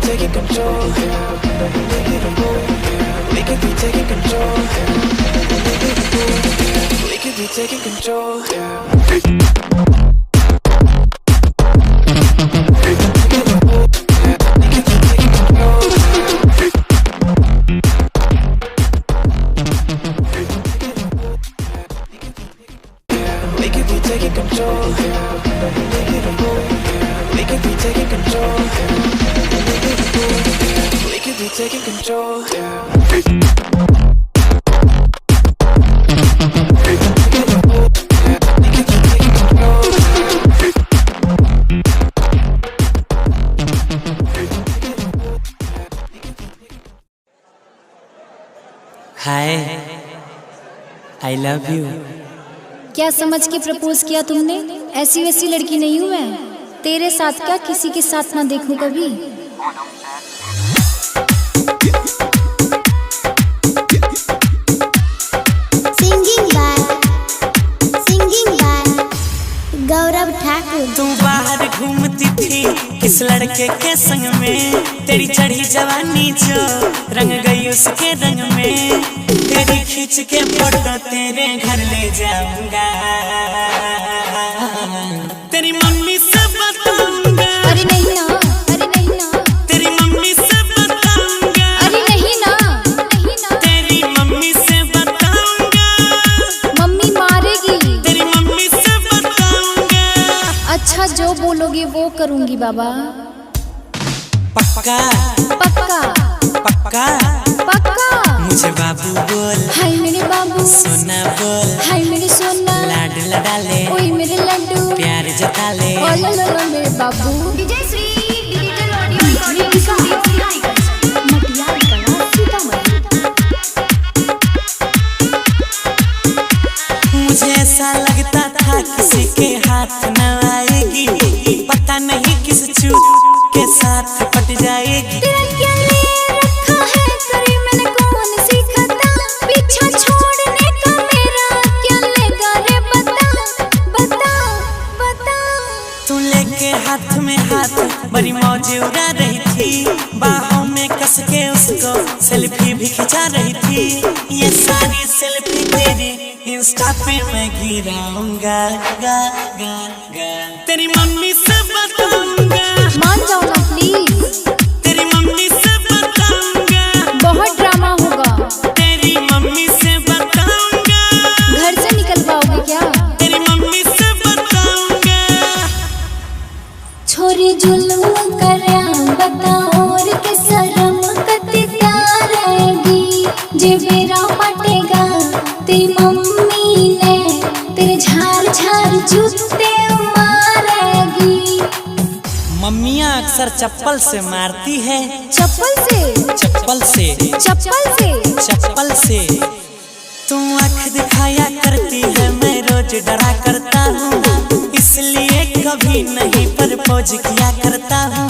taking control. We could be taking control. We could be taking control. We could be taking control. We could be taking control. We could be taking control. Hi, I love you. क्या समझ के propose किया तुमने? ऐसी वैसी लड़की नहीं हूँ मैं, तेरे साथ क्या किसी के साथ ना देखूं कभी। सिंगिंग बाय गौरव ठाकुर। तू बाहर घूमती थी किस लड़के के संग में, तेरी चढ़ी जवानी जो रंग गई उसके रंग में, तेरी खींच के फोटो तेरे घर ले जाऊंगा, तेरी मम्मी से बताऊंगा। अरे नहीं ना, अरे नहीं ना, तेरी मम्मी से बताऊंगा। अरे नहीं ना, नहीं ना, तेरी मम्मी से बताऊंगा। मम्मी मारेगी। तेरी मम्मी से बताऊंगा। अच्छा जो बोलोगे वो करूंगी बाबा। पक्का पक्का पक्का पक्का। मुझे बाबू बोल, हाय मेरे बाबू, सोना बोल, हाय मेरे सोना, लाड लड़ा ले, ओए मेरे लड्डू, प्यार जता ले। ओ ला ला ला मेरे बाबू। विजय श्री डिजिटल ऑडियो मटियार कला सीतामढ़ी। मुझे ऐसा लगता था किसी के हाथ न आएगी, पता नहीं किस चूक के साथ पट जाएगी। तेरा क्या ले रखा है करी मैंने कौन सीखता, पीछा छोड़ने का मेरा क्या लेगा रे बता बता बता। तू लेके हाथ में हाथ बड़ी मौज उड़ा रही थी, बाहों में कस के उसको सेल्फी भी खिंचा रही थी। ये सारी सेल्फी तेरी इंस्टा पे मैं गिराऊंगा, गा गा गा। तेरी मम्मी से बताऊंगा। मान जाओ ना प्लीज, तेरी मम्मी से बताऊंगा। बहुत ड्रामा होगा। तेरी मम्मी से बताऊंगा। घर से निकल पाओगे क्या? तेरी मम्मी से बताऊंगा। छोरी जुल्म करया बता और के शर्म कति रहेगी, जे मेरा पटेगा तेरी मम्मी ने तेरे झाड़ झाड़ जूते मारेगी। मम्मियाँ अक्सर चप्पल से मारती है। चप्पल से चप्पल से चप्पल से चप्पल से। तू आँख दिखाया करती है, मैं रोज डरा करता हूँ, इसलिए कभी नहीं प्रपोज किया करता हूँ।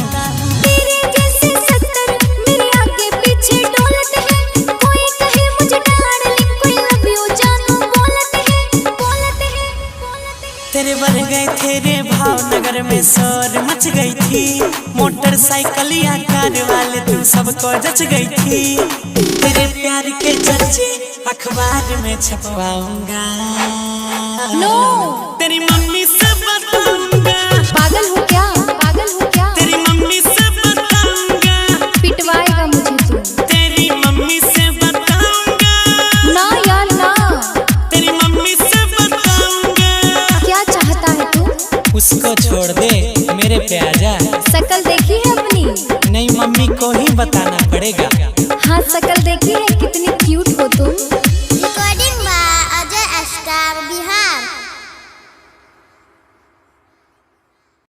तेरे जैसे 70 मेरे आगे पीछे डोलते हैं, कोई कहे मुझे डार्लिंग, कोई लव यू जानू बोलते हैं बोलते हैं बोलते हैं। तेरे बढ़ गए तेरे भावनगर में शोर मच गई थी, मोटरसाइकिल या कार वाले तू सबको जच गई थी। तेरे प्यार के चर्चे अखबार में छपवाऊंगा। नो तेरी मम्मी से बताऊंगा। पागल हो क्या, पागल हो क्या? तेरी मम्मी से बताऊंगा। पिटवाएगा मुझे तू। तेरी मम्मी से बताऊंगा। ना यार ना। तेरी मम्मी से बताऊंगा। क्या चाहता है तू? उसको छोड़ दे, मेरे पे आजा। शकल देखी है अपनी? नहीं, मम्मी को ही बताना पड़ेगा। हाँ शकल देखी है, कितनी क्यूट हो तुम।